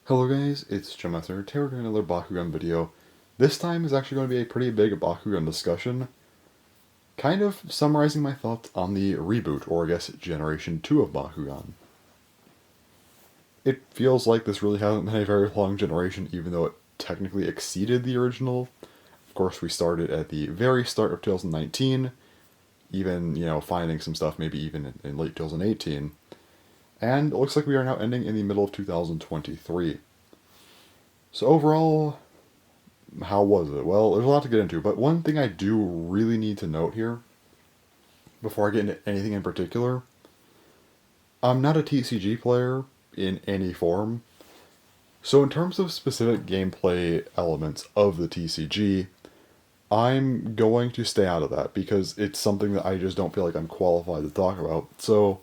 Hello guys, it's Jamaster. Today we're doing another Bakugan video. This time is actually going to be a pretty big Bakugan discussion, kind of summarizing my thoughts on the reboot, or I guess Generation 2 of Bakugan. It feels like this really hasn't been a very long generation, even though it technically exceeded the original. Of course, we started at the very start of 2019, even, finding some stuff maybe even in late 2018. And it looks like we are now ending in the middle of 2023. So overall, how was it? Well, there's a lot to get into, but one thing I do really need to note here, before I get into anything in particular, I'm not a TCG player in any form. So in terms of specific gameplay elements of the TCG, I'm going to stay out of that because it's something that I just don't feel like I'm qualified to talk about. So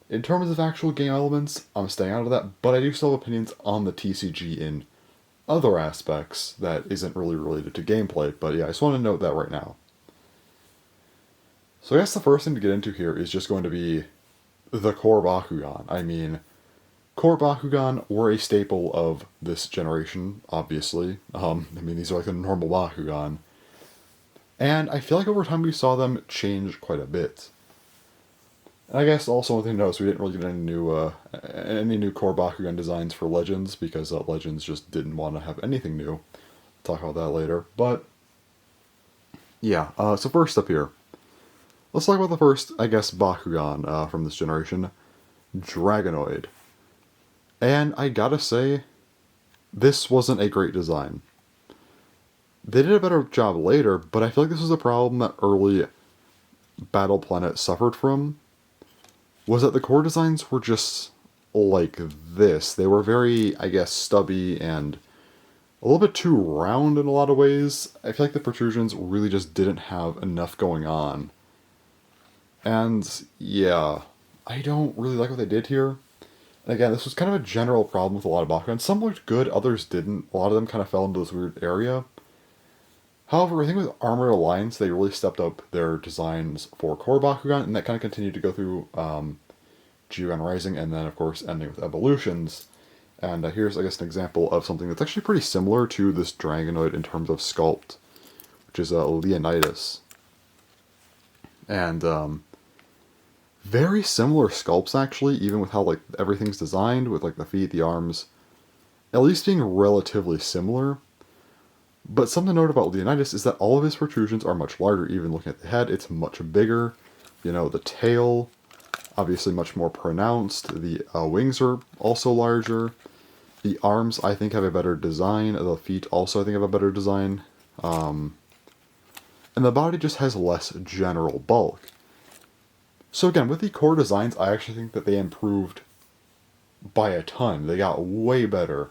in terms of actual game elements, I'm staying out of that, but I do still have opinions on the TCG in other aspects that isn't really related to gameplay. But yeah, I just want to note that right now. So I guess the first thing to get into here is just going to be the core Bakugan. I mean, core Bakugan were a staple of this generation, obviously. These are like the normal Bakugan. And I feel like over time we saw them change quite a bit. And I guess also one thing to note is we didn't really get any new core Bakugan designs for Legends, because Legends just didn't want to have anything new. Talk about that later. But, yeah, so first up here. Let's talk about the first, I guess, Bakugan from this generation. Dragonoid. And I gotta say, this wasn't a great design. They did a better job later, but I feel like this was a problem that early Battle Planet suffered from. Was that the core designs were just like this. They were very, I guess, stubby and a little bit too round in a lot of ways. I feel like the protrusions really just didn't have enough going on. And yeah, I don't really like what they did here. And again, this was kind of a general problem with a lot of Bakugan. Some looked good, others didn't. A lot of them kind of fell into this weird area. However, I think with Armored Alliance, they really stepped up their designs for core Bakugan, and that kind of continued to go through Geogon Rising, and then, of course, ending with Evolutions. And here's, I guess, an example of something that's actually pretty similar to this Dragonoid in terms of sculpt, which is Leonidas. And very similar sculpts, actually, even with how like everything's designed, with like the feet, the arms, at least being relatively similar. But something to note about Leonidas is that all of his protrusions are much larger. Even looking at the head, it's much bigger. The tail, obviously much more pronounced. The wings are also larger. The arms, I think, have a better design. The feet also, I think, have a better design. And the body just has less general bulk. So again, with the core designs, I actually think that they improved by a ton. They got way better.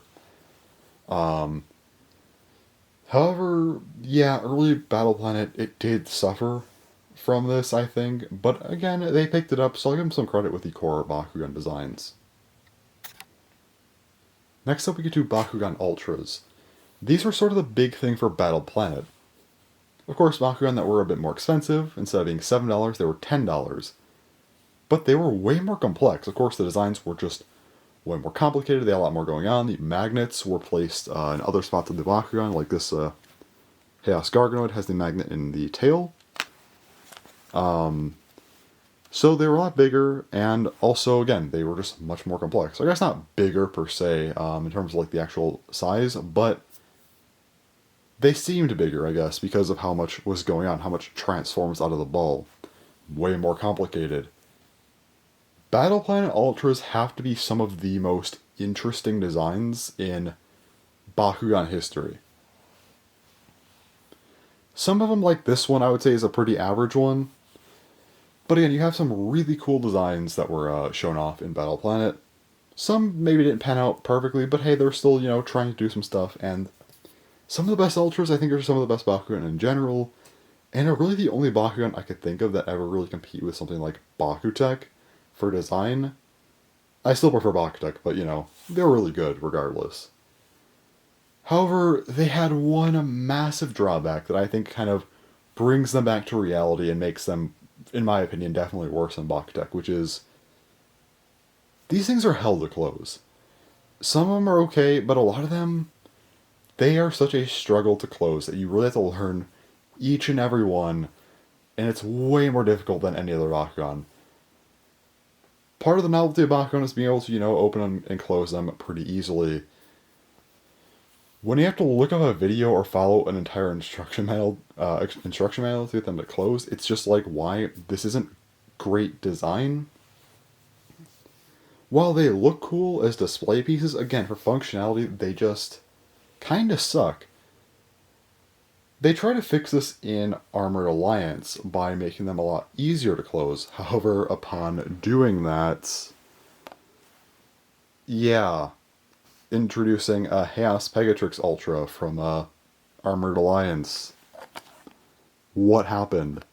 However, yeah, early Battle Planet, it did suffer from this, I think. But again, they picked it up, so I'll give them some credit with the core Bakugan designs. Next up, we get to Bakugan Ultras. These were sort of the big thing for Battle Planet. Of course, Bakugan that were a bit more expensive. Instead of being $7, they were $10. But they were way more complex. Of course, the designs were just way more complicated. They had a lot more going on. The magnets were placed in other spots of the Bakugan, like this Chaos Garganoid has the magnet in the tail. So they were a lot bigger, and also, again, they were just much more complex. So I guess not bigger per se, in terms of like the actual size, but they seemed bigger, I guess, because of how much was going on, how much transforms out of the ball. Way more complicated. Battle Planet Ultras have to be some of the most interesting designs in Bakugan history. Some of them, like this one, I would say is a pretty average one. But again, you have some really cool designs that were shown off in Battle Planet. Some maybe didn't pan out perfectly, but hey, they're still, trying to do some stuff. And some of the best Ultras, I think, are some of the best Bakugan in general. And are really the only Bakugan I could think of that ever really compete with something like Bakutech for design. I still prefer Bakutech, but they're really good regardless. However, they had one massive drawback that I think kind of brings them back to reality and makes them, in my opinion, definitely worse than Bakutech, which is these things are hell to close. Some of them are okay, but a lot of them, they are such a struggle to close that you really have to learn each and every one, and it's way more difficult than any other Bakugan. Part of the novelty of Bakugan is being able to, open and close them pretty easily. When you have to look up a video or follow an entire instruction manual to get them to close, it's just like, why? This isn't great design. While they look cool as display pieces, again, for functionality, they just kind of suck. They try to fix this in Armored Alliance by making them a lot easier to close. However, upon doing that, yeah, introducing a Chaos Pegatrix Ultra from Armored Alliance. What happened?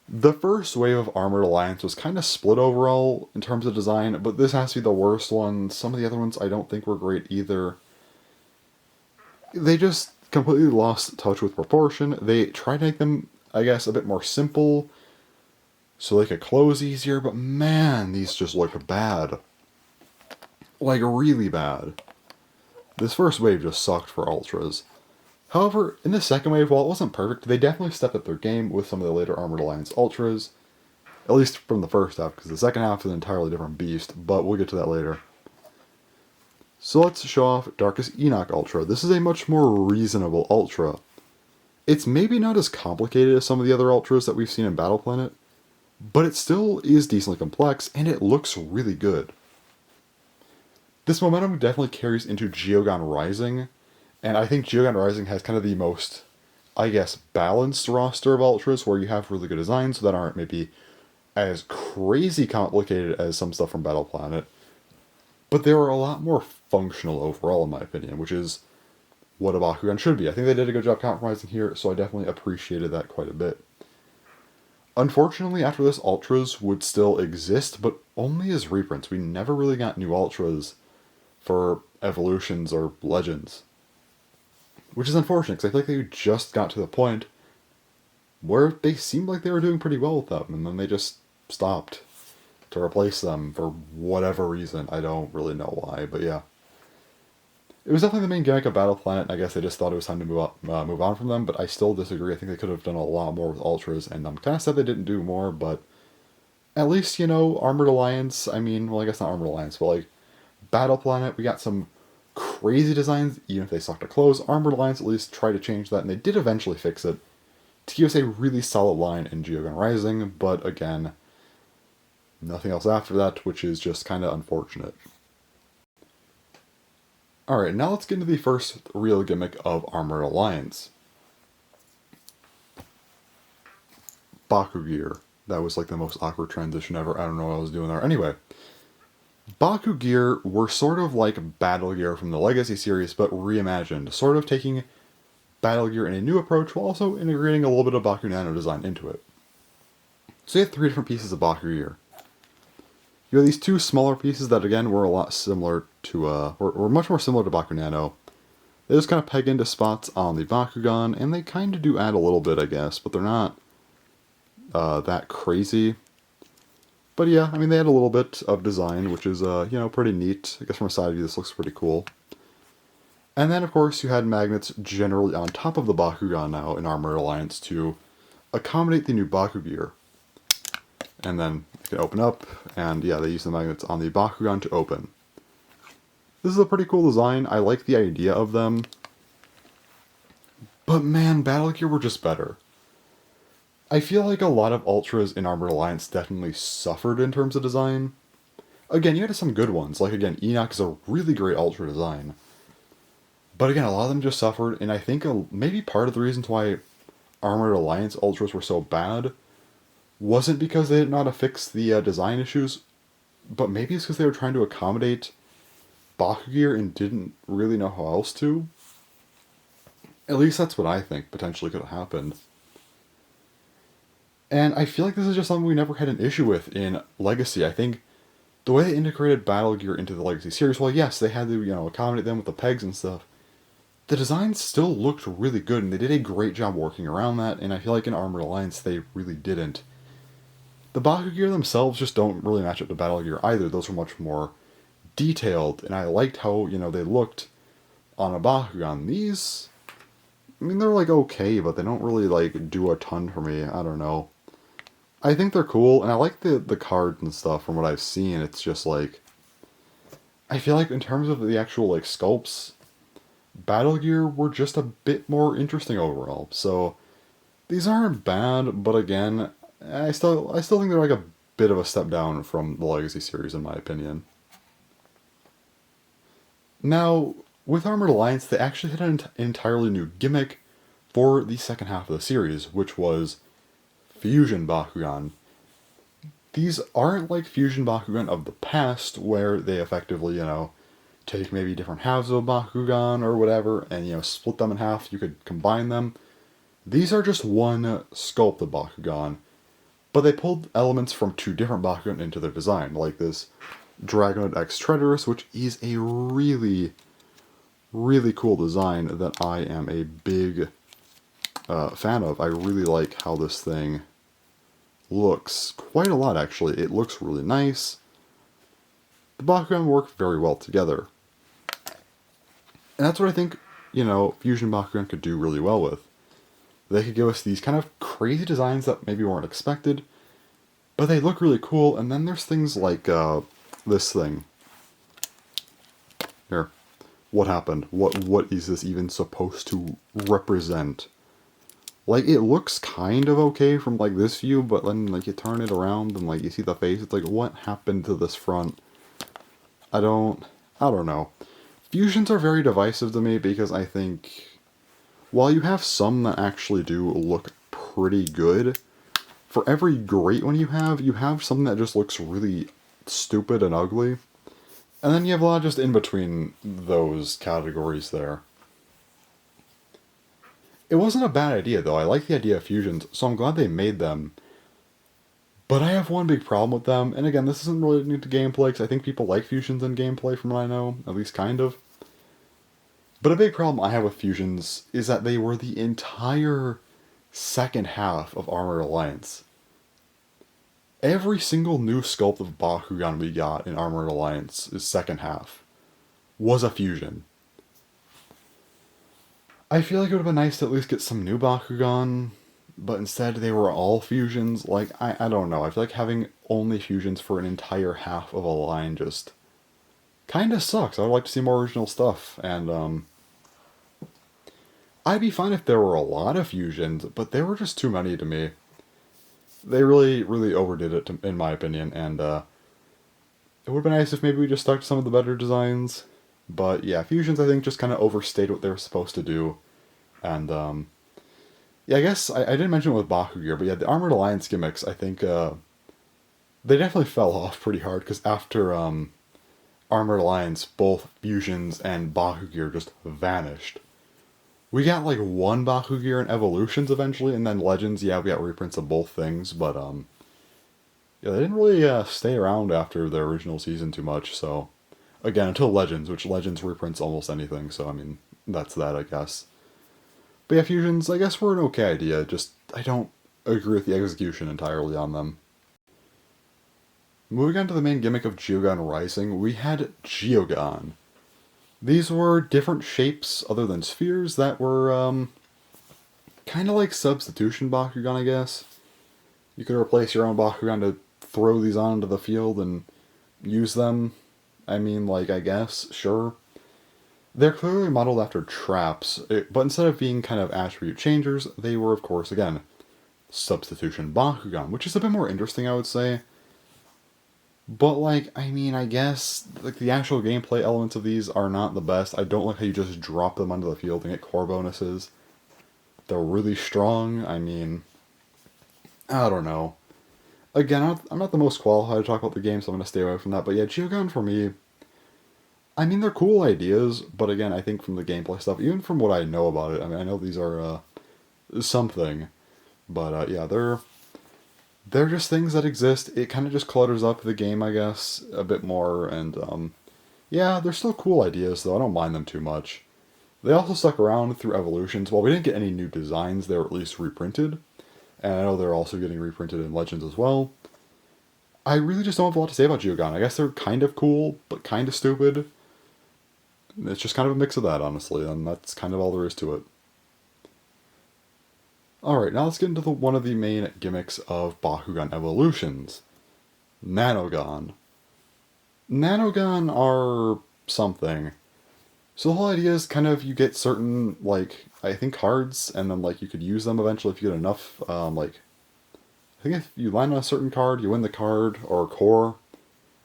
The first wave of Armored Alliance was kind of split overall in terms of design, but this has to be the worst one. Some of the other ones I don't think were great either. They just completely lost touch with proportion. They tried to make them, I guess, a bit more simple so they could close easier, but man, these just look bad. Like, really bad. This first wave just sucked for Ultras. However, in the second wave, while it wasn't perfect, they definitely stepped up their game with some of the later Armored Alliance Ultras. At least from the first half, because the second half is an entirely different beast, but we'll get to that later. So let's show off Darkest Enoch Ultra. This is a much more reasonable Ultra. It's maybe not as complicated as some of the other Ultras that we've seen in Battle Planet, but it still is decently complex, and it looks really good. This momentum definitely carries into Geogon Rising, and I think Geogon Rising has kind of the most, I guess, balanced roster of Ultras, where you have really good designs that aren't maybe as crazy complicated as some stuff from Battle Planet, but they are a lot more functional overall, in my opinion, which is what a Bakugan should be. I think they did a good job compromising here, so I definitely appreciated that quite a bit. Unfortunately, after this, Ultras would still exist, but only as reprints. We never really got new Ultras for Evolutions or Legends. Which is unfortunate, because I feel like they just got to the point where they seemed like they were doing pretty well with them, and then they just stopped to replace them for whatever reason. I don't really know why, but yeah. It was definitely the main gimmick of Battle Planet, and I guess they just thought it was time to move on from them, but I still disagree. I think they could have done a lot more with Ultras, and I'm kind of sad they didn't do more, but at least, Armored Alliance, I guess not Armored Alliance, but like, Battle Planet, we got some crazy designs, even if they sucked to close. Armored Alliance at least tried to change that, and they did eventually fix it to give us a really solid line in Geogon Rising, but again, nothing else after that, which is just kind of unfortunate. Alright, now let's get into the first real gimmick of Armored Alliance. Baku Gear. That was like the most awkward transition ever. I don't know what I was doing there. Anyway, Baku Gear were sort of like Battle Gear from the Legacy series, but reimagined. Sort of taking Battle Gear in a new approach while also integrating a little bit of Baku Nano design into it. So you have three different pieces of Baku Gear. You have these two smaller pieces that, again, were a lot similar to, were much more similar to Baku Nano. They just kind of peg into spots on the Bakugan, and they kind of do add a little bit, I guess, but they're not that crazy. But yeah, they add a little bit of design, which is, pretty neat. I guess from a side view, this looks pretty cool. And then, of course, you had magnets generally on top of the Bakugan now in Armored Alliance to accommodate the new Baku Gear. And then you can open up, and yeah, they use the magnets on the Bakugan to open. This is a pretty cool design. I like the idea of them. But man, Battle Gear were just better. I feel like a lot of Ultras in Armored Alliance definitely suffered in terms of design. Again, you had some good ones. Like, again, Enoch is a really great Ultra design. But again, a lot of them just suffered, and I think maybe part of the reasons why Armored Alliance Ultras were so bad wasn't because they didn't know how to fix the design issues, but maybe it's because they were trying to accommodate Baku Gear and didn't really know how else to. At least that's what I think potentially could have happened. And I feel like this is just something we never had an issue with in Legacy. I think the way they integrated Battle Gear into the Legacy series, well, yes, they had to, accommodate them with the pegs and stuff. The designs still looked really good, and they did a great job working around that, and I feel like in Armored Alliance they really didn't. The Baku Gear themselves just don't really match up to Battle Gear either. Those are much more detailed, and I liked how, they looked on a Bakugan. These, I mean, they're like okay, but they don't really like do a ton for me. I don't know. I think they're cool, and I like the cards and stuff from what I've seen. It's just like, I feel like in terms of the actual like sculpts, Battle Gear were just a bit more interesting overall. So these aren't bad, but again, I still think they're like a bit of a step down from the Legacy series in my opinion. Now, with Armored Alliance, they actually had an entirely new gimmick for the second half of the series, which was Fusion Bakugan. These aren't like Fusion Bakugan of the past, where they effectively, take maybe different halves of a Bakugan or whatever, and, split them in half, you could combine them. These are just one sculpted Bakugan, but they pulled elements from two different Bakugan into their design, like this Dragonoid X Treaderus, which is a really, really cool design that I am a big fan of. I really like how this thing looks quite a lot, actually. It looks really nice. The Bakugan work very well together. And that's what I think, Fusion Bakugan could do really well with. They could give us these kind of crazy designs that maybe weren't expected, but they look really cool. And then there's things like this thing. Here. What happened? What is this even supposed to represent? Like, it looks kind of okay from, like, this view, but then, like, you turn it around and, like, you see the face. It's like, what happened to this front? I don't know. Fusions are very divisive to me because I think, while you have some that actually do look pretty good, for every great one you have something that just looks really stupid and ugly. And then you have a lot just in between those categories there. It wasn't a bad idea, though. I like the idea of fusions, so I'm glad they made them. But I have one big problem with them, and again, this isn't really new to gameplay, because I think people like fusions in gameplay from what I know, at least kind of. But a big problem I have with fusions is that they were the entire second half of Armored Alliance. Every single new sculpt of Bakugan we got in Armored Alliance's second half was a fusion. I feel like it would have been nice to at least get some new Bakugan, but instead they were all fusions. Like, I don't know. I feel like having only fusions for an entire half of a line just kind of sucks. I would like to see more original stuff, and I'd be fine if there were a lot of fusions, but there were just too many to me. They really, really overdid it, in my opinion, and it would have been nice if maybe we just stuck to some of the better designs. But yeah, fusions I think just kind of overstayed what they were supposed to do. And yeah, I guess I didn't mention it with Bakugan, but yeah, the Armored Alliance gimmicks, I think they definitely fell off pretty hard, because after Armored Alliance, both fusions and Bakugan just vanished. We got like one Bakugan and Evolutions eventually, and then Legends, yeah, we got reprints of both things, but yeah, they didn't really stay around after the original season too much, so again, until Legends, which Legends reprints almost anything, so I mean, that's that, I guess. But yeah, fusions, I guess were an okay idea, just I don't agree with the execution entirely on them. Moving on to the main gimmick of Geogon Rising, we had Geogon. These were different shapes other than spheres that were kind of like substitution Bakugan, I guess. You could replace your own Bakugan to throw these onto the field and use them. I mean, like, I guess, sure. They're clearly modeled after traps, but instead of being kind of attribute changers, they were, of course, again, substitution Bakugan, which is a bit more interesting, I would say. But, like, I mean, I guess, like, the actual gameplay elements of these are not the best. I don't like how you just drop them onto the field and get core bonuses. They're really strong. I mean, I don't know. Again, I'm not the most qualified to talk about the game, so I'm going to stay away from that. But yeah, Geogon for me, I mean, they're cool ideas, but again, I think from the gameplay stuff, even from what I know about it, I mean, I know these are something, but yeah, they're just things that exist. It kind of just clutters up the game, I guess, a bit more, and yeah, they're still cool ideas, though. I don't mind them too much. They also stuck around through Evolutions. While we didn't get any new designs, they were at least reprinted. And I know they're also getting reprinted in Legends as well. I really just don't have a lot to say about Geogon. I guess they're kind of cool, but kind of stupid. It's just kind of a mix of that, honestly, and that's kind of all there is to it. Alright, now let's get into one of the main gimmicks of Bakugan evolutions. Nanogon. Nanogon are something. So the whole idea is kind of you get certain, like, I think cards, and then, like, you could use them eventually if you get enough, like, I think if you land on a certain card, you win the card, or core,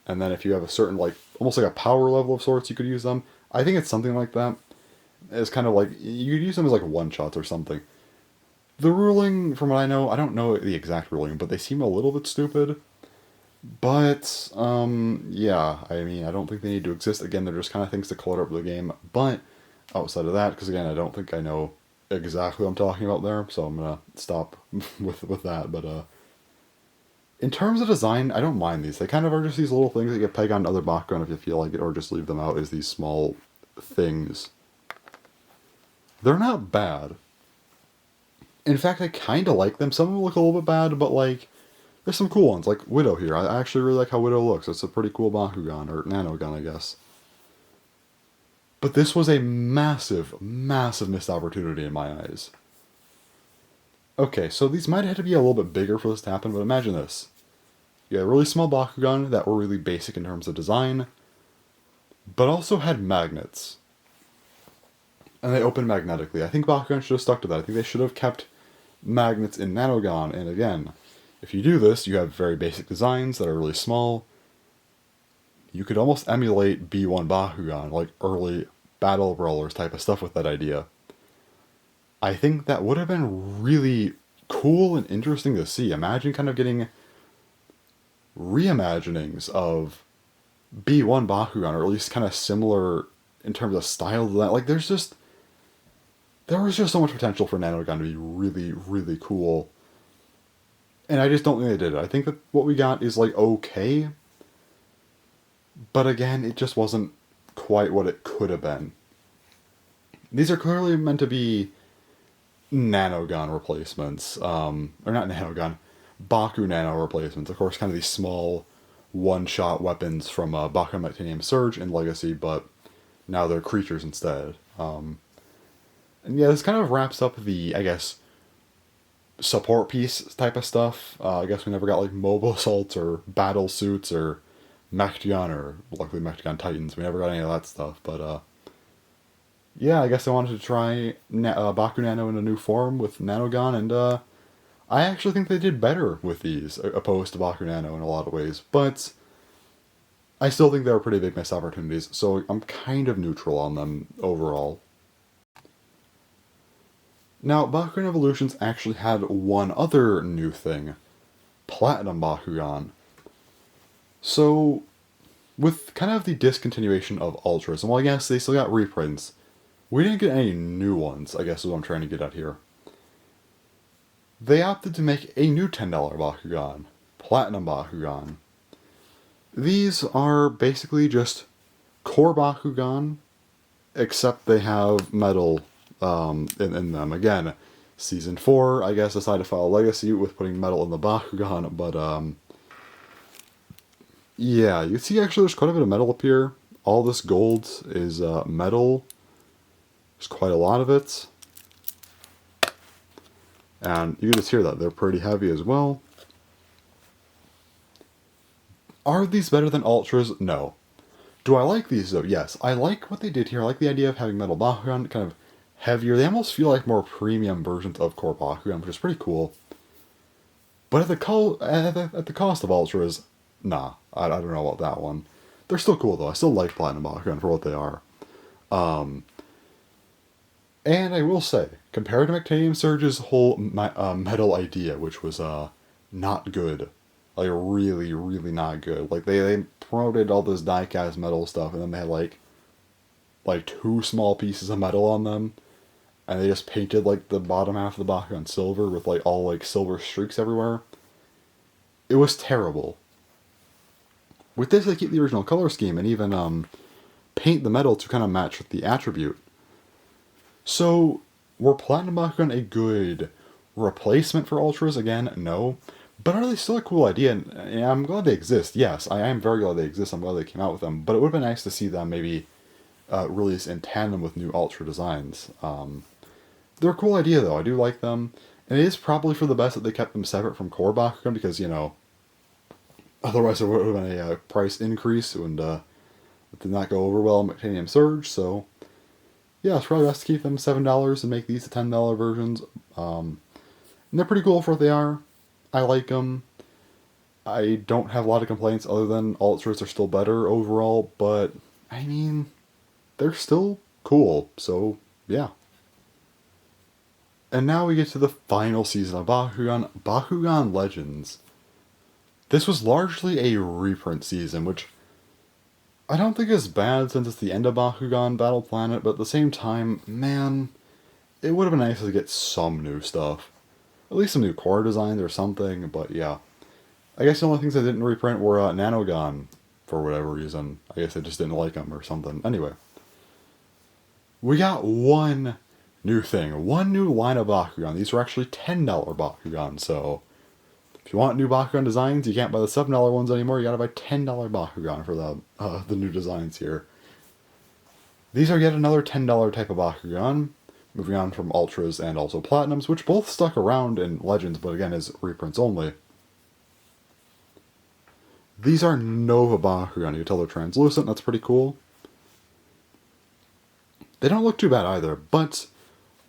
and then if you have a certain, like, almost like a power level of sorts, you could use them. I think it's something like that. It's kind of like, you could use them as, like, one-shots or something. The ruling, from what I know, I don't know the exact ruling, but they seem a little bit stupid. But, yeah, I mean, I don't think they need to exist. Again, they're just kind of things to color up the game. But, outside of that, because again, I don't think I know exactly what I'm talking about there, so I'm gonna stop with that. But, in terms of design, I don't mind these. They kind of are just these little things that you peg on other Bakugan if you feel like it, or just leave them out as these small things. They're not bad. In fact, I kind of like them. Some of them look a little bit bad, but, like, there's some cool ones, like Widow here. I actually really like how Widow looks. It's a pretty cool Bakugan, or Nanogun, I guess. But this was a massive, massive missed opportunity in my eyes. Okay, so these might have to be a little bit bigger for this to happen, but imagine this. You had a really small Bakugan that were really basic in terms of design, but also had magnets. And they open magnetically. I think Bakugan should have stuck to that. I think they should have kept magnets in Nanogon, and again, if you do this, you have very basic designs that are really small. You could almost emulate B1 Bakugan, like early Battle Rollers type of stuff with that idea. I think that would have been really cool and interesting to see. Imagine kind of getting reimaginings of B1 Bakugan, or at least kind of similar in terms of style to that. Like, there was just so much potential for Nanogon to be really, really cool. And I just don't think they did it. I think that what we got is, like, okay. But again, it just wasn't quite what it could have been. These are clearly meant to be Nanogon replacements. Or not Nanogon, Baku Nano replacements. Of course, kind of these small one-shot weapons from Bakugan Titanium Surge and Legacy, but now they're creatures instead. And yeah, this kind of wraps up the, I guess, support piece type of stuff. I guess we never got like mobile assaults or battle suits or Mechtigon, or luckily Mechtigon Titans. We never got any of that stuff. But yeah, I guess I wanted to try Baku Nano in a new form with Nanogon, and I actually think they did better with these opposed to Baku Nano in a lot of ways. But I still think they were pretty big missed opportunities, so I'm kind of neutral on them overall. Now, Bakugan Evolutions actually had one other new thing. Platinum Bakugan. So, with kind of the discontinuation of Ultras, and while yes, they still got reprints, we didn't get any new ones, I guess is what I'm trying to get at here. They opted to make a new $10 Bakugan. Platinum Bakugan. These are basically just core Bakugan, except they have metal in them. Again, Season 4, I guess, decided to file a legacy with putting metal in the Bakugan, but, yeah, you can see actually there's quite a bit of metal up here. All this gold is metal. There's quite a lot of it. And you can just hear that. They're pretty heavy as well. Are these better than Ultras? No. Do I like these, though? Yes. I like what they did here. I like the idea of having metal Bakugan, kind of heavier. They almost feel like more premium versions of core Bakugan, which is pretty cool. But at the cost of Ultras, nah. I don't know about that one. They're still cool, though. I still like Platinum Bakugan for what they are. And I will say, compared to Titanium Surge's whole metal idea, which was not good, like really, really not good. Like they promoted all this die-cast metal stuff, and then they had like two small pieces of metal on them, and they just painted like the bottom half of the Bakugan silver with like all like silver streaks everywhere. It was terrible. With this, they keep the original color scheme and even paint the metal to kind of match with the attribute. So, were Platinum Bakugan a good replacement for Ultras? Again, no. But are they still a cool idea? And I'm glad they exist. Yes, I am very glad they exist. I'm glad they came out with them. But it would have been nice to see them maybe release in tandem with new Ultra designs. They're a cool idea, though. I do like them. And it is probably for the best that they kept them separate from core Bakugan because, otherwise there would have been a price increase and it did not go over well in Titanium Surge. So, yeah, it's probably best to keep them $7 and make these the $10 versions. And they're pretty cool for what they are. I like them. I don't have a lot of complaints other than Ultras are still better overall, but, I mean, they're still cool. So, yeah. And now we get to the final season of Bakugan, Bakugan Legends. This was largely a reprint season, which I don't think is bad since it's the end of Bakugan Battle Planet, but at the same time, man, it would have been nice to get some new stuff. At least some new core designs or something, but yeah. I guess the only things I didn't reprint were Nanogon, for whatever reason. I guess I just didn't like them or something. Anyway. We got one new thing. One new line of Bakugan. These are actually $10 Bakugan, so if you want new Bakugan designs, you can't buy the $7 ones anymore. You gotta buy $10 Bakugan for the new designs here. These are yet another $10 type of Bakugan. Moving on from Ultras and also Platinums, which both stuck around in Legends, but again is reprints only. These are Nova Bakugan. You can tell they're translucent, that's pretty cool. They don't look too bad either, but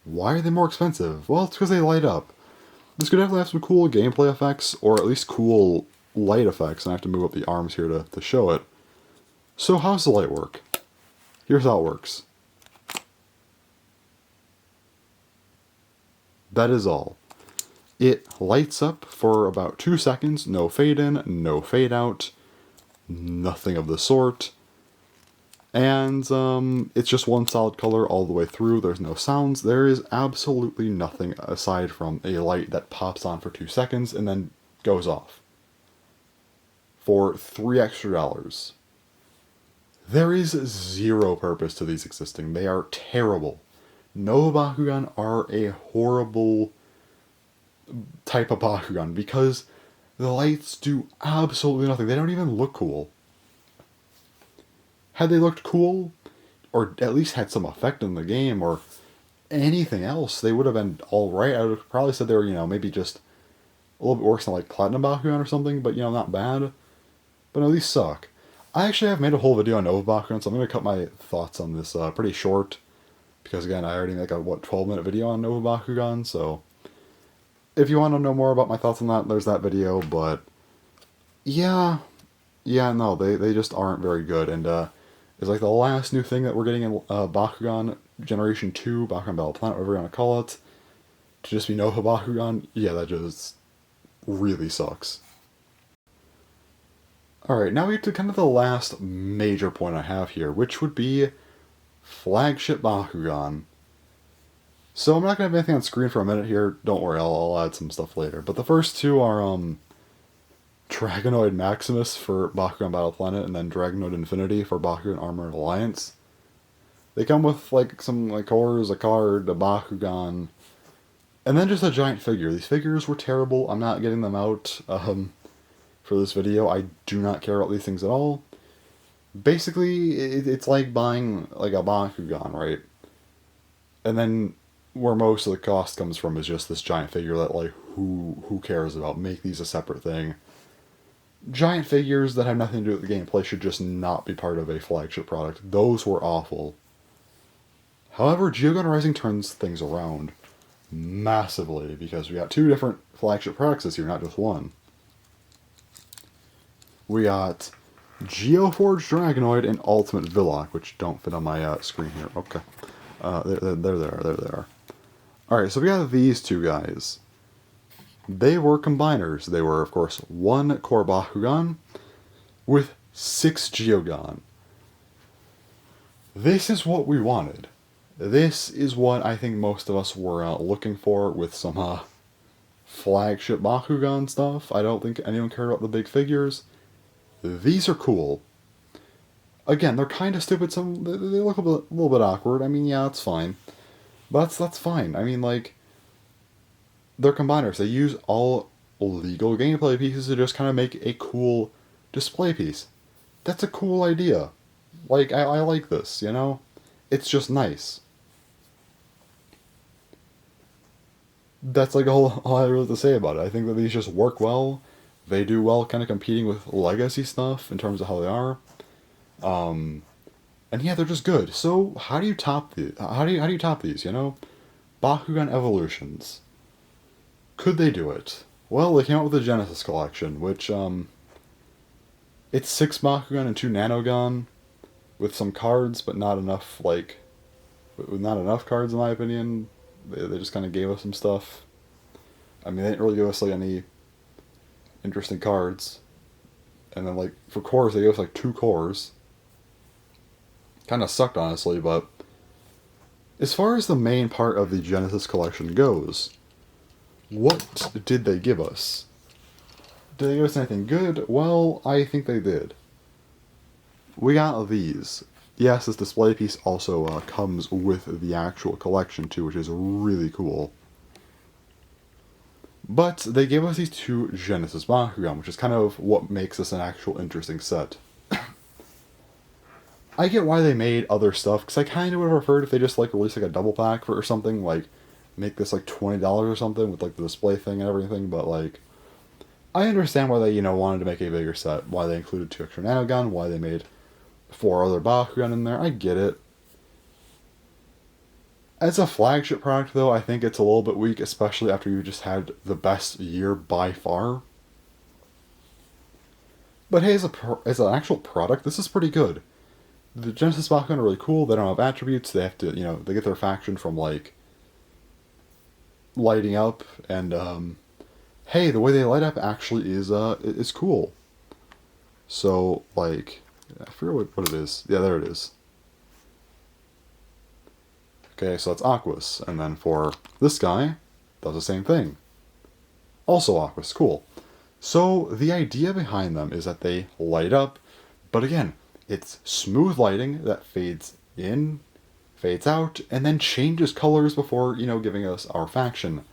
why are they more expensive? Well, it's because they light up. This could definitely have some cool gameplay effects, or at least cool light effects, and I have to move up the arms here to show it. So how's the light work? Here's how it works. That is all. It lights up for about 2 seconds, no fade in, no fade out, nothing of the sort. And it's just one solid color all the way through. There's no sounds. There is absolutely nothing aside from a light that pops on for 2 seconds and then goes off. For $3 extra. There is zero purpose to these existing. They are terrible. Nova Bakugan are a horrible type of Bakugan because the lights do absolutely nothing. They don't even look cool. Had they looked cool, or at least had some effect in the game, or anything else, they would have been alright. I would have probably said they were, maybe just a little bit worse than like Platinum Bakugan or something, but not bad. But no, these suck. I actually have made a whole video on Nova Bakugan, so I'm going to cut my thoughts on this pretty short. Because again, I already make a 12-minute video on Nova Bakugan, so if you want to know more about my thoughts on that, there's that video, but yeah, no, they just aren't very good, and it's like the last new thing that we're getting in Bakugan Generation 2, Bakugan Battle Planet, whatever you want to call it, to just be Nova Bakugan, yeah, that just really sucks. Alright, now we get to kind of the last major point I have here, which would be Flagship Bakugan. So I'm not going to have anything on screen for a minute here, don't worry, I'll add some stuff later. But the first two are Dragonoid Maximus for Bakugan Battle Planet, and then Dragonoid Infinity for Bakugan Armored Alliance. They come with some cores, a card, a Bakugan, and then just a giant figure. These figures were terrible. I'm not getting them out for this video. I do not care about these things at all. Basically, it's like buying a Bakugan, right? And then where most of the cost comes from is just this giant figure that who cares about? Make these a separate thing. Giant figures that have nothing to do with the gameplay should just not be part of a flagship product. Those were awful. However, Geogon Rising turns things around massively because we got 2 different flagship products this year, not just one. We got Geoforged Dragonoid and Ultimate Villock, which don't fit on my screen here. Okay. There they are. Alright, so we got these 2 guys. They were combiners. They were, of course, 1 core Bakugan with 6 Geogon. This is what we wanted. This is what I think most of us were looking for with some flagship Bakugan stuff. I don't think anyone cared about the big figures. These are cool. Again, they're kind of stupid. They look a little bit awkward. I mean, yeah, that's fine. But that's fine. I mean, they're combiners. They use all legal gameplay pieces to just kind of make a cool display piece. That's a cool idea. Like, I like this, you know? It's just nice. That's like all I really have to say about it. I think that these just work well. They do well kind of competing with legacy stuff in terms of how they are. And yeah, they're just good. So how do you top the how do you top these, you know? Bakugan Evolutions. Could they do it? Well, they came out with the Genesis collection, which it's 6 Bakugan and 2 Nanogon with some cards, but not enough, like, with not enough cards in my opinion. They just kind of gave us some stuff. I mean, they didn't really give us like any interesting cards. And then like for cores, they gave us like 2 cores. Kind of sucked, honestly, but as far as the main part of the Genesis collection goes, what did they give us? Did they give us anything good? Well, I think they did. We got these. Yes, this display piece also comes with the actual collection too, which is really cool. But they gave us these 2 Genesis Bakugan, which is kind of what makes this an actual interesting set. I get why they made other stuff, because I kind of would have preferred if they just like released like a double pack for or something, like make this like $20 or something with like the display thing and everything, but like I understand why they, you know, wanted to make a bigger set, why they included 2 extra Nanogon, why they made 4 other Bakugan in there. I get it. As a flagship product, though, I think it's a little bit weak, especially after you just had the best year by far. But hey, as an actual product, this is pretty good. The Genesis Bakugan are really cool. They don't have attributes. They have to, you know, they get their faction from like lighting up, and hey, the way they light up actually is cool. So like, I forget what it is. Yeah, there it is. Okay, so that's Aquas, and then for this guy, does the same thing. Also Aquas, cool. So the idea behind them is that they light up, but again, it's smooth lighting that fades in, fades out, and then changes colors before, you know, giving us our faction.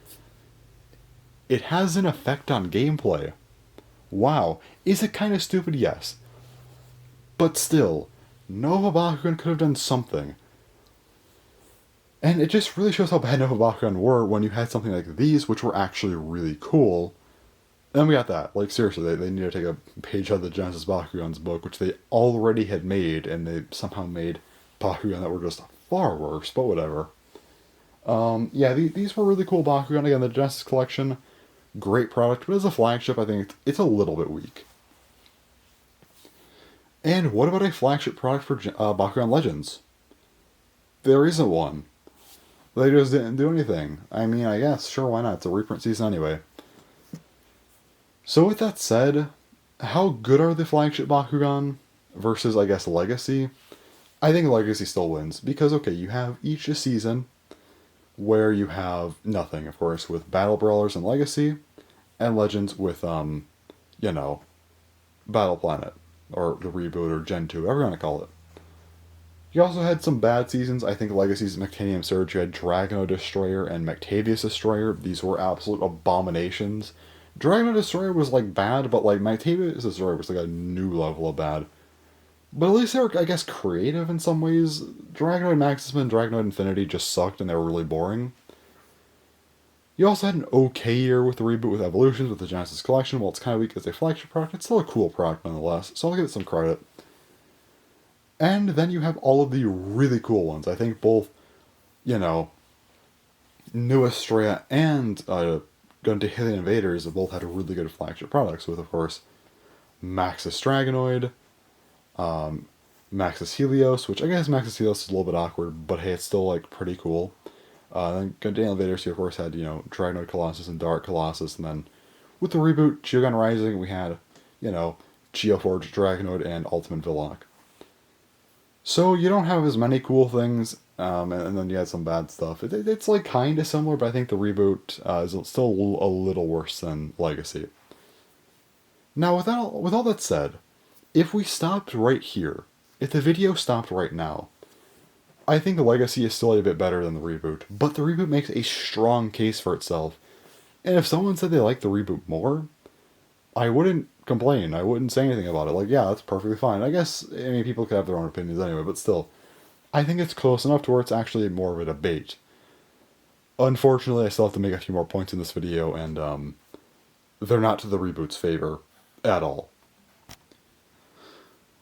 It has an effect on gameplay. Wow. Is it kind of stupid? Yes. But still, Nova Bakugan could have done something. And it just really shows how bad Nova Bakugan were when you had something like these, which were actually really cool. And we got that. Like, seriously, they need to take a page out of the Genesis Bakugan's book, which they already had made, and they somehow made Bakugan that were just far worse, but whatever. Yeah, these were really cool Bakugan. Again, the Genesis collection, great product, but as a flagship, I think it's a little bit weak. And what about a flagship product for Bakugan Legends? There isn't one. They just didn't do anything. I mean, I guess, sure, why not? It's a reprint season anyway. So with that said, how good are the flagship Bakugan versus, I guess, Legacy? I think Legacy still wins, because, okay, you have each a season where you have nothing, of course, with Battle Brawlers and Legacy, and Legends with, you know, Battle Planet, or the Reboot, or Gen 2, whatever you want to call it. You also had some bad seasons. I think Legacy's Mectanium Surge, you had Dragono Destroyer and Mactavius Destroyer. These were absolute abominations. Dragono Destroyer was, like, bad, but, like, Mactavius Destroyer was, like, a new level of bad. But at least they were, I guess, creative in some ways. Dragonoid Maximum and Dragonoid Infinity just sucked and they were really boring. You also had an okay year with the reboot with Evolutions with the Genesis Collection. While it's kind of weak as a flagship product, it's still a cool product nonetheless, so I'll give it some credit. And then you have all of the really cool ones. I think both, you know, New Estrella and Gundahilian Invaders have both had really good flagship products with, of course, Maxis Dragonoid, Maxis Helios, which I guess Maxis Helios is a little bit awkward, but hey, it's still, like, pretty cool. Then Gundahilian Invaders, you of course had, you know, Dragonoid Colossus and Dark Colossus, and then with the reboot, Geogon Rising, we had, you know, Geoforge Dragonoid and Ultimate Villock. So you don't have as many cool things, and then you had some bad stuff. It's like kind of similar, but I think the reboot is still a little worse than Legacy. Now, with all that said, if we stopped right here, if the video stopped right now, I think the Legacy is still a bit better than the reboot, but the reboot makes a strong case for itself. And if someone said they liked the reboot more, I wouldn't complain. I wouldn't say anything about it. Like, yeah, that's perfectly fine. I guess, I mean, people could have their own opinions anyway, but still, I think it's close enough to where it's actually more of a debate. Unfortunately, I still have to make a few more points in this video, and they're not to the reboot's favor at all.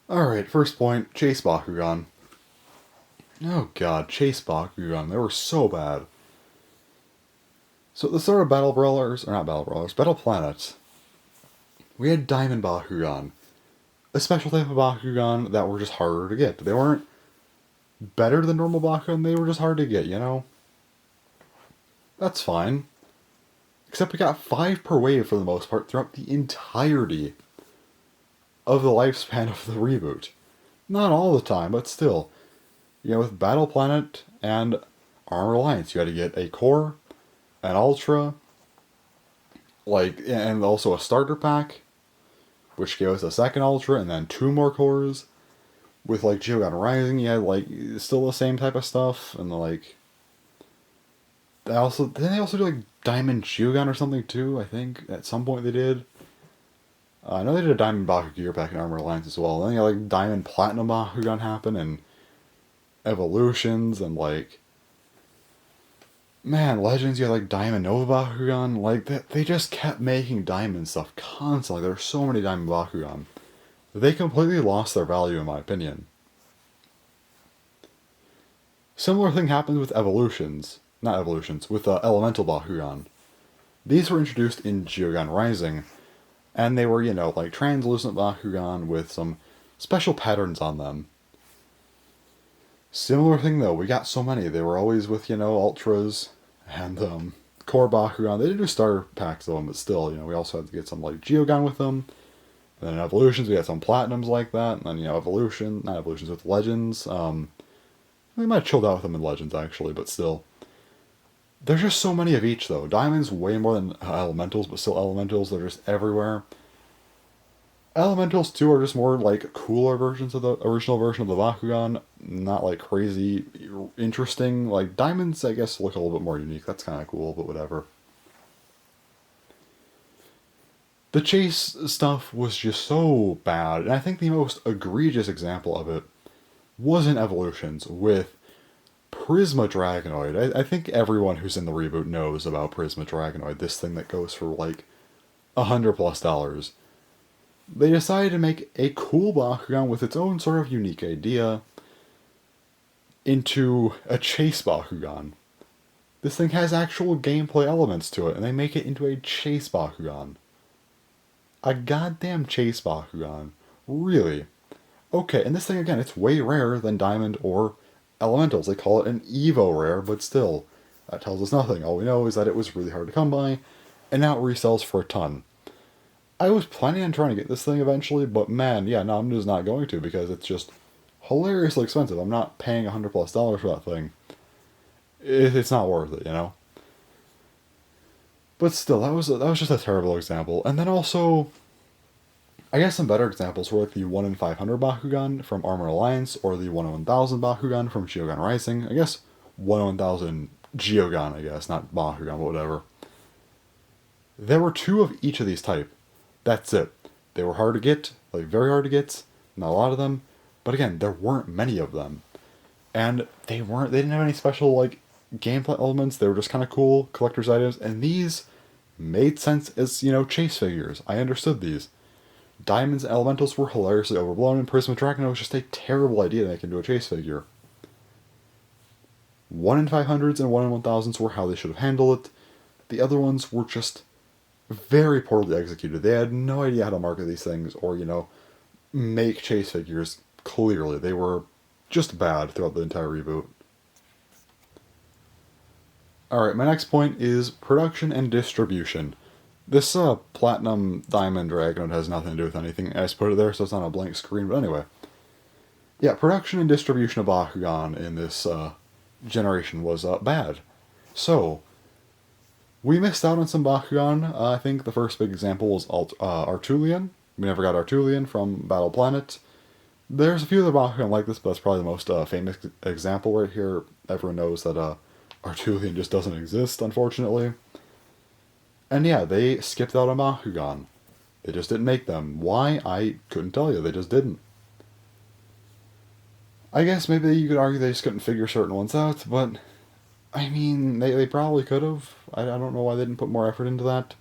Alright, first point, Chase Bakugan. Oh god, Chase Bakugan, they were so bad. So at the start of Battle Brawlers, or not Battle Brawlers, Battle Planet, we had Diamond Bakugan. A special type of Bakugan that were just harder to get. They weren't better than normal Bakugan, they were just hard to get, you know? That's fine. Except we got 5 per wave for the most part throughout the entirety of the lifespan of the reboot. Not all the time, but still. You know, with Battle Planet and Armor Alliance, you had to get a core, an ultra, like, and also a starter pack, which gave us a second ultra, and then 2 more cores. With, like, Geogon Rising, you had, like, still the same type of stuff, and, like, they also do, like, Diamond Geogon or something, too, I think, at some point they did. I know they did a Diamond Bakugan Gear Pack in Armor Alliance as well. And then you had, like, Diamond Platinum Bakugan happen, and Evolutions, and, like, man, Legends, you had, like, Diamond Nova Bakugan. Like, they just kept making Diamond stuff constantly. There were so many Diamond Bakugan. They completely lost their value, in my opinion. Similar thing happened with Evolutions. Not Evolutions, with Elemental Bakugan. These were introduced in Geogon Rising, and they were, you know, like translucent Bakugan with some special patterns on them. Similar thing though, we got so many. They were always with, you know, Ultras and Core Bakugan. They did do starter packs of them, but still, you know, we also had to get some, like, Geogon with them. And then in Evolutions, we had some Platinums like that. And then, you know, not Evolutions, with Legends. We might have chilled out with them in Legends, actually, but still. There's just so many of each, though. Diamond's way more than Elementals, but still Elementals, they're just everywhere. Elementals, too, are just more, like, cooler versions of the original version of the Bakugan. Not, like, crazy interesting. Like, Diamonds, I guess, look a little bit more unique. That's kind of cool, but whatever. The Chase stuff was just so bad, and I think the most egregious example of it was in Evolutions with Prisma Dragonoid. I think everyone who's in the reboot knows about Prisma Dragonoid, this thing that goes for like $100+. They decided to make a cool Bakugan with its own sort of unique idea into a Chase Bakugan. This thing has actual gameplay elements to it, and they make it into a Chase Bakugan. A goddamn Chase Bakugan. Really? Okay, and this thing, again, it's way rarer than Diamond or Elementals. They call it an Evo rare, but still, that tells us nothing. All we know is that it was really hard to come by, and now it resells for a ton. I was planning on trying to get this thing eventually, but man, yeah, no, I'm just not going to, because it's just hilariously expensive. I'm not paying $100+ for that thing. It's not worth it, you know? But still, that was just a terrible example. And then also, I guess some better examples were like the 1 in 500 Bakugan from Armor Alliance, or the 1 in 1000 Bakugan from Geogon Rising. I guess 1 in 1000 Geogon, I guess, not Bakugan, but whatever. There were 2 of each of these type. That's it. They were hard to get, like very hard to get, not a lot of them. But again, there weren't many of them. And they didn't have any special, like, gameplay elements. They were just kind of cool collector's items, and these made sense as, you know, chase figures. I understood these. Diamonds and Elementals were hilariously overblown, and Prisma Dragonoid was just a terrible idea to make into a chase figure. 1 in 500s and 1 in 1000s were how they should have handled it. The other ones were just very poorly executed. They had no idea how to market these things, or, you know, make chase figures. Clearly, they were just bad throughout the entire reboot. Alright, my next point is production and distribution. This Platinum Diamond Dragonoid has nothing to do with anything. I just put it there so it's not a blank screen, but anyway. Yeah, production and distribution of Bakugan in this generation was bad. So, we missed out on some Bakugan. I think the first big example was Artulian. We never got Artulian from Battle Planet. There's a few other Bakugan like this, but that's probably the most famous example right here. Everyone knows that Artulian just doesn't exist, unfortunately. And yeah, they skipped out on Bakugan. They just didn't make them. Why? I couldn't tell you. They just didn't. I guess maybe you could argue they just couldn't figure certain ones out, but I mean, they probably could have. I don't know why they didn't put more effort into that.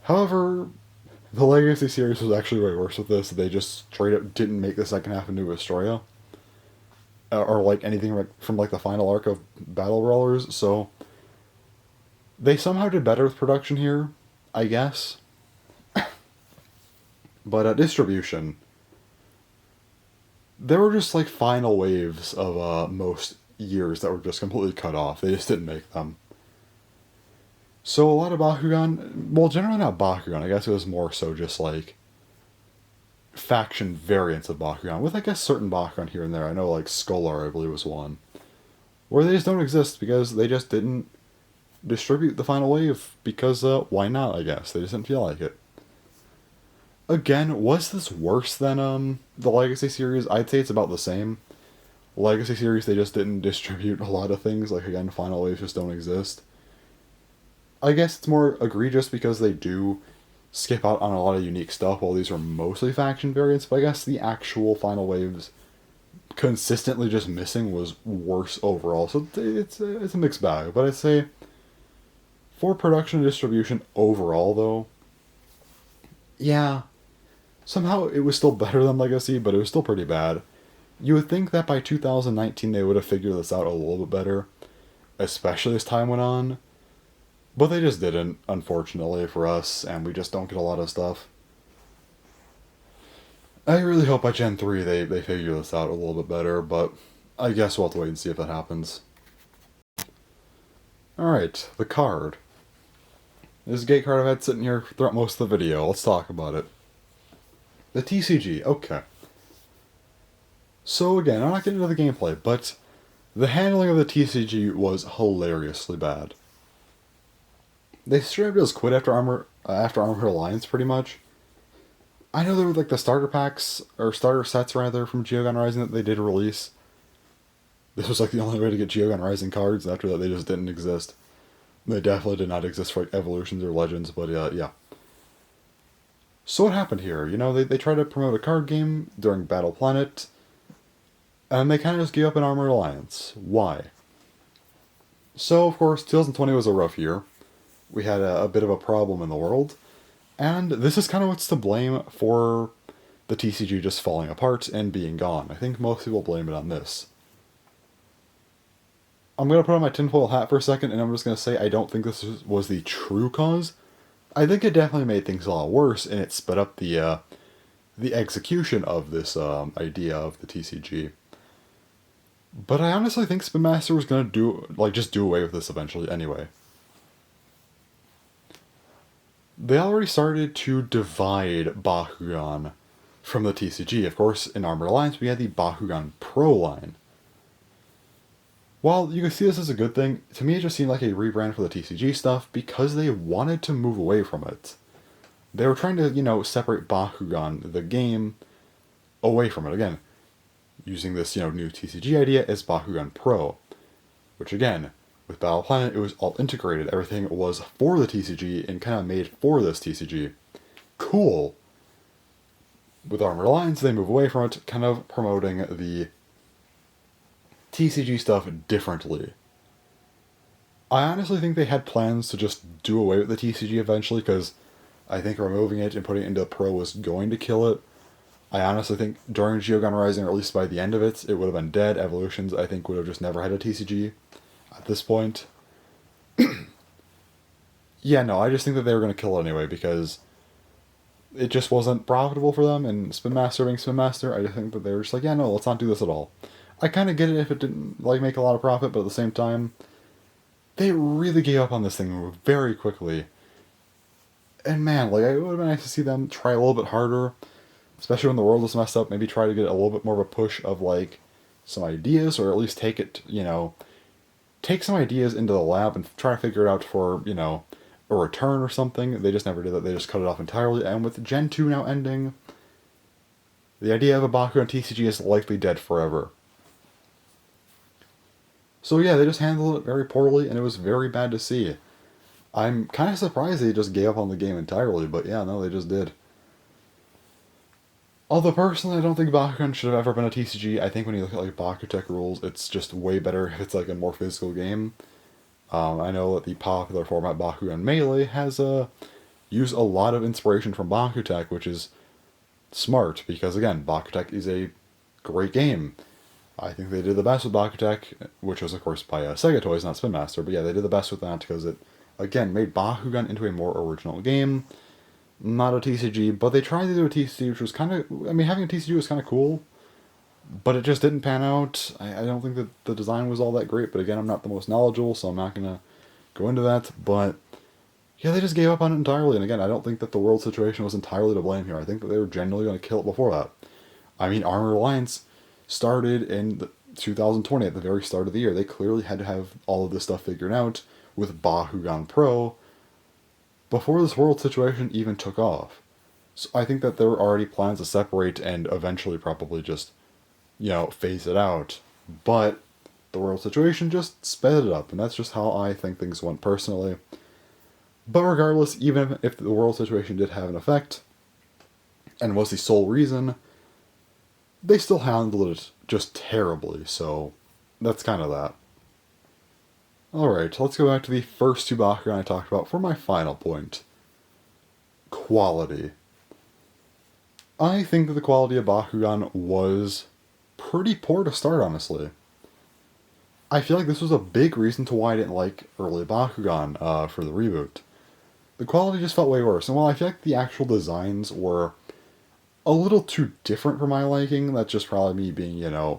However, the Legacy series was actually way worse with this. They just straight up didn't make the second half into Astoria. Or like anything from like the final arc of Battle Brawlers, so they somehow did better with production here, I guess. But distribution, there were just like final waves of most years that were just completely cut off. They just didn't make them. So a lot of Bakugan, well, generally not Bakugan. I guess it was more so just like faction variants of Bakugan, with I guess certain Bakugan here and there. I know like Scholar, I believe, was one, where they just don't exist because they just didn't distribute the final wave because why not? I guess they just didn't feel like it. Again, was this worse than the Legacy series? I'd say it's about the same. Legacy series, they just didn't distribute a lot of things. Like again, final waves just don't exist. I guess it's more egregious because they do skip out on a lot of unique stuff, while these are mostly faction variants. But I guess the actual final waves consistently just missing was worse overall. So it's a mixed bag. But I'd say for production and distribution overall, though, yeah, somehow it was still better than Legacy, but it was still pretty bad. You would think that by 2019 they would have figured this out a little bit better, especially as time went on. But they just didn't, unfortunately for us, and we just don't get a lot of stuff. I really hope by Gen 3 they figure this out a little bit better, but I guess we'll have to wait and see if that happens. Alright, the card. This is a gate card I've had sitting here throughout most of the video. Let's talk about it. The TCG, okay. So again, I'm not getting into the gameplay, but the handling of the TCG was hilariously bad. They straight up just quit after Armored Alliance, pretty much. I know there were like the starter packs, or starter sets rather, from Geogon Rising that they did release. This was like the only way to get Geogon Rising cards, and after that they just didn't exist. They definitely did not exist for like Evolutions or Legends, but yeah. So what happened here? You know, they tried to promote a card game during Battle Planet, and they kind of just gave up on Armored Alliance. Why? So, of course, 2020 was a rough year. We had a bit of a problem in the world, and this is kind of what's to blame for the TCG just falling apart and being gone. I think most people blame it on this. I'm going to put on my tinfoil hat for a second, and I'm just going to say I don't think this was the true cause. I think it definitely made things a lot worse, and it sped up the execution of this idea of the TCG. But I honestly think Spin Master was going to just do away with this eventually anyway. They already started to divide Bakugan from the TCG. Of course, in Armored Alliance, we had the Bakugan Pro line. While you can see this as a good thing, to me it just seemed like a rebrand for the TCG stuff because they wanted to move away from it. They were trying to, separate Bakugan, the game, away from it. Again, using this, new TCG idea as Bakugan Pro. Which again, with Battle Planet, it was all integrated. Everything was for the TCG and kind of made for this TCG. Cool. With Armored Alliance, they move away from it, kind of promoting the TCG stuff differently. I honestly think they had plans to just do away with the TCG eventually, because I think removing it and putting it into Pro was going to kill it. I honestly think during Geogon Rising, or at least by the end of it, it would have been dead. Evolutions, I think, would have just never had a TCG at this point. Yeah, no, I just think that they were going to kill it anyway, because it just wasn't profitable for them, and Spin Master being Spin Master, I just think that they were just like, yeah, no, let's not do this at all. I kind of get it if it didn't make a lot of profit, but at the same time, they really gave up on this thing very quickly. And man, it would have been nice to see them try a little bit harder, especially when the world was messed up, maybe try to get a little bit more of a push of, some ideas, or at least take it, take some ideas into the lab and try to figure it out for, a return or something. They just never did that. They just cut it off entirely, and with Gen 2 now ending, the idea of a Bakugan TCG is likely dead forever. So yeah, they just handled it very poorly, and it was very bad to see. I'm kind of surprised they just gave up on the game entirely, but yeah, no, they just did. Although personally, I don't think Bakugan should have ever been a TCG. I think when you look at like Bakutech rules, it's just way better if it's like a more physical game. I know that the popular format Bakugan Melee has used a lot of inspiration from Bakutech, which is smart because again, Bakutech is a great game. I think they did the best with Bakutech, which was of course by Sega Toys, not Spin Master. But yeah, they did the best with that because it again made Bakugan into a more original game, not a TCG. But they tried to do a TCG, which was kind of, I mean, having a TCG was kind of cool, but it just didn't pan out. I don't think that the design was all that great. But again, I'm not the most knowledgeable, so I'm not gonna go into that. But yeah, they just gave up on it entirely. And again, I don't think that the world situation was entirely to blame here. I think that they were genuinely going to kill it before that. I mean, Armor Alliance started in 2020 at the very start of the year. They clearly had to have all of this stuff figured out with Bakugan Pro before this world situation even took off. So I think that there were already plans to separate and eventually probably just, phase it out. But the world situation just sped it up, and that's just how I think things went personally. But regardless, even if the world situation did have an effect, and was the sole reason, they still handled it just terribly, so that's kind of that. Alright, let's go back to the first two Bakugan I talked about for my final point. Quality. I think that the quality of Bakugan was pretty poor to start, honestly. I feel like this was a big reason to why I didn't like early Bakugan for the reboot. The quality just felt way worse, and while I feel like the actual designs were a little too different for my liking, that's just probably me being, a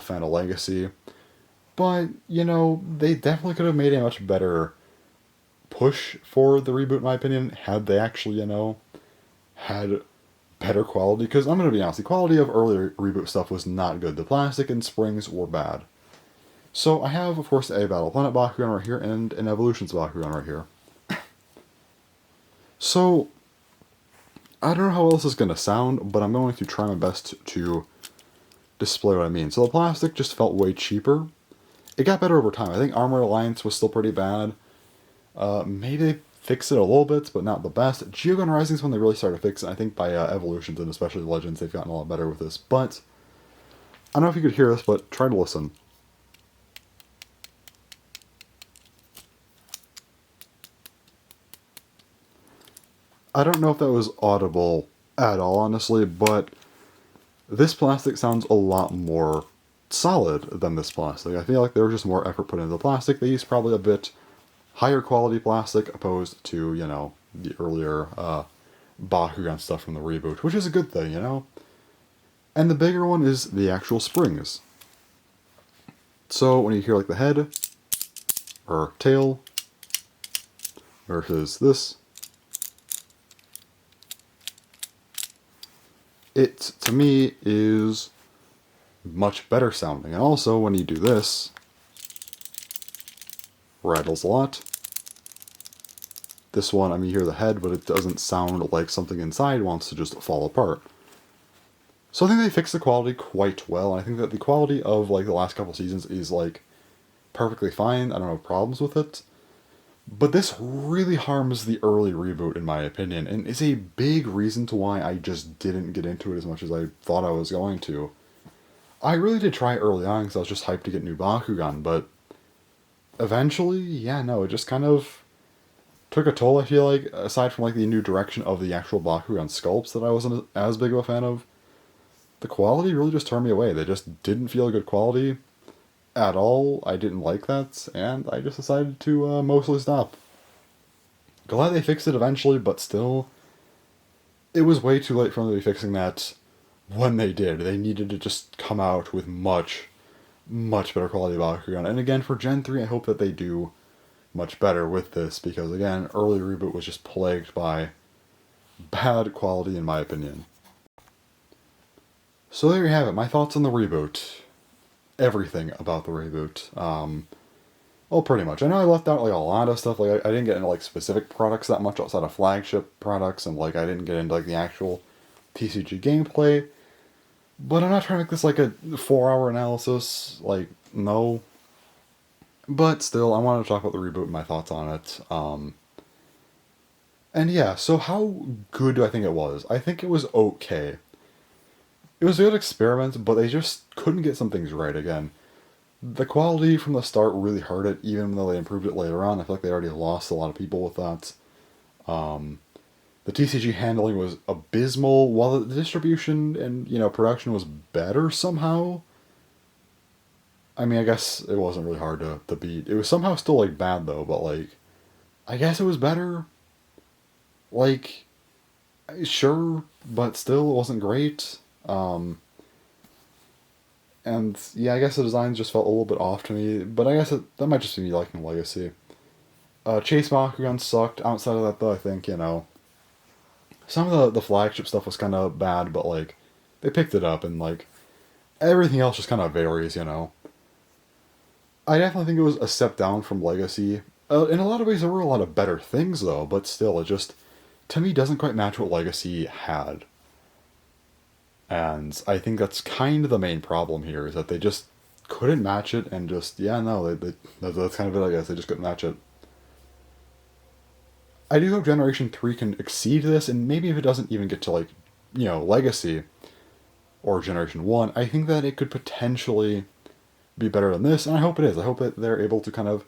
fan of Legacy. But, they definitely could have made a much better push for the reboot, in my opinion, had they actually, had better quality. Because I'm going to be honest, the quality of earlier reboot stuff was not good. The plastic and springs were bad. So I have, of course, a Battle Planet Bakugan right here and an Evolutions Bakugan right here. So, I don't know how else it's going to sound, but I'm going to try my best to display what I mean. So the plastic just felt way cheaper. It got better over time. I think Armor Alliance was still pretty bad. Maybe they fixed it a little bit, but not the best. Geogon Rising is when they really started to fix it. I think by Evolutions and especially Legends, they've gotten a lot better with this. But, I don't know if you could hear this, but try to listen. I don't know if that was audible at all, honestly, but this plastic sounds a lot more solid than this plastic. I feel like there was just more effort put into the plastic. They used probably a bit higher quality plastic opposed to, the earlier Bakugan stuff from the reboot, which is a good thing, And the bigger one is the actual springs. So when you hear like the head or tail versus this, it, to me, is much better sounding. And also, when you do this, rattles a lot. This one, you hear the head, but it doesn't sound like something inside wants to just fall apart. So I think they fixed the quality quite well, and I think that the quality of, the last couple seasons is, perfectly fine. I don't have problems with it. But this really harms the early reboot, in my opinion, and is a big reason to why I just didn't get into it as much as I thought I was going to. I really did try early on because I was just hyped to get new Bakugan, but eventually, it just kind of took a toll, I feel like, aside from, the new direction of the actual Bakugan sculpts that I wasn't as big of a fan of. The quality really just turned me away. They just didn't feel good quality at all. I didn't like that, and I just decided to mostly stop. Glad they fixed it eventually, but still, it was way too late for them to be fixing that when they did. They needed to just come out with much, much better quality Bakugan. And again, for Gen 3, I hope that they do much better with this, because again, early reboot was just plagued by bad quality in my opinion. So there you have it, my thoughts on the reboot. Everything about the reboot. Well, pretty much. I know I left out a lot of stuff. I didn't get into specific products that much outside of flagship products, and I didn't get into the actual TCG gameplay. But I'm not trying to make this a 4-hour analysis. No. But still, I wanted to talk about the reboot and my thoughts on it. And yeah, so how good do I think it was? I think it was okay. It was a good experiment, but they just couldn't get some things right again. The quality from the start really hurt it, even though they improved it later on. I feel like they already lost a lot of people with that. The TCG handling was abysmal, while the distribution and production was better somehow. I mean, I guess it wasn't really hard to beat. It was somehow still like bad though, but like I guess it was better. Like sure, but still it wasn't great. And yeah, I guess the designs just felt a little bit off to me, but I guess that might just be me liking Legacy. Chase Bakugan sucked. Outside of that, though, I think, some of the flagship stuff was kind of bad, but, like, they picked it up, and, like, everything else just kind of varies. I definitely think it was a step down from Legacy. In a lot of ways, there were a lot of better things, though, but still, it just, to me, doesn't quite match what Legacy had. And I think that's kind of the main problem here, is that they just couldn't match it, and just, yeah, no, that's kind of it, I guess. They just couldn't match it. I do hope Generation 3 can exceed this, and maybe if it doesn't even get to, like, Legacy or Generation 1, I think that it could potentially be better than this, and I hope it is. I hope that they're able to kind of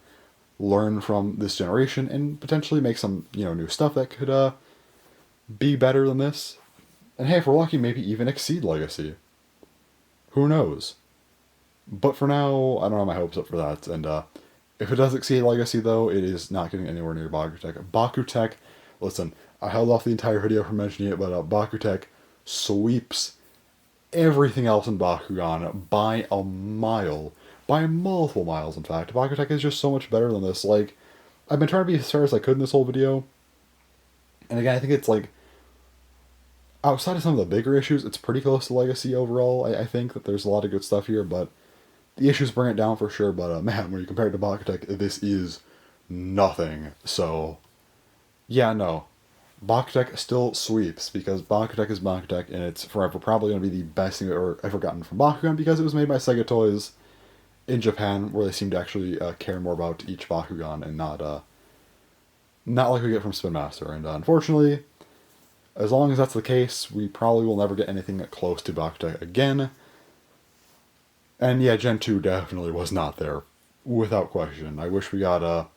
learn from this generation and potentially make some, new stuff that could be better than this. And hey, if we're lucky, maybe even exceed Legacy. Who knows? But for now, I don't have my hopes up for that, and if it does exceed Legacy, though, it is not getting anywhere near Bakutech. Bakutech, listen, I held off the entire video from mentioning it, but Bakutech sweeps everything else in Bakugan by a mile. By multiple miles, in fact. Bakutech is just so much better than this. Like, I've been trying to be as fair as I could in this whole video. And again, I think it's like, outside of some of the bigger issues, it's pretty close to Legacy overall. I think that there's a lot of good stuff here, but the issues bring it down for sure. But man, when you compare it to Bakutech, this is nothing. So, yeah, no. Bakutech still sweeps, because Bakutech is Bakutech, and it's forever probably going to be the best thing we've ever gotten from Bakugan, because it was made by Sega Toys in Japan, where they seem to actually care more about each Bakugan, and not like we get from Spin Master. And unfortunately, as long as that's the case, we probably will never get anything close to Bakutech again. And yeah, Gen 2 definitely was not there, without question. I wish we got a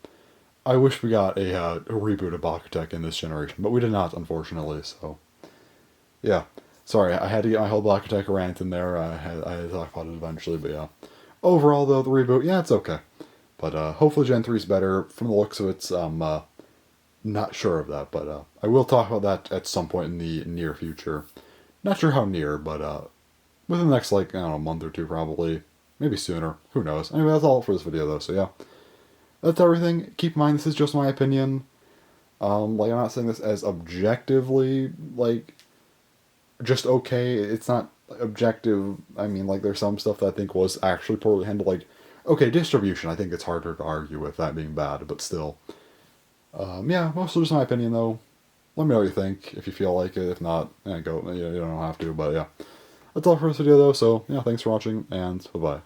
reboot of Bakutech in this generation, but we did not, unfortunately. So, yeah, sorry, I had to get my whole Bakutech rant in there. I had to talk about it eventually, but yeah. Overall, though, the reboot, yeah, it's okay. But hopefully Gen 3 is better. From the looks of it, I'm not sure of that, but I will talk about that at some point in the near future. Not sure how near, but within the next, like, I don't know, month or two, probably. Maybe sooner. Who knows? Anyway, that's all for this video, though, so yeah. That's everything. Keep in mind, this is just my opinion. Like, I'm not saying this as objectively, like, just okay. It's not objective. I mean, like, there's some stuff that I think was actually poorly handled. Like, okay, distribution, I think it's harder to argue with that being bad, but still. Yeah, mostly just my opinion, though. Let me know what you think, if you feel like it. If not, go. You don't have to, but yeah. That's all for this video, though, so, yeah, thanks for watching, and bye-bye.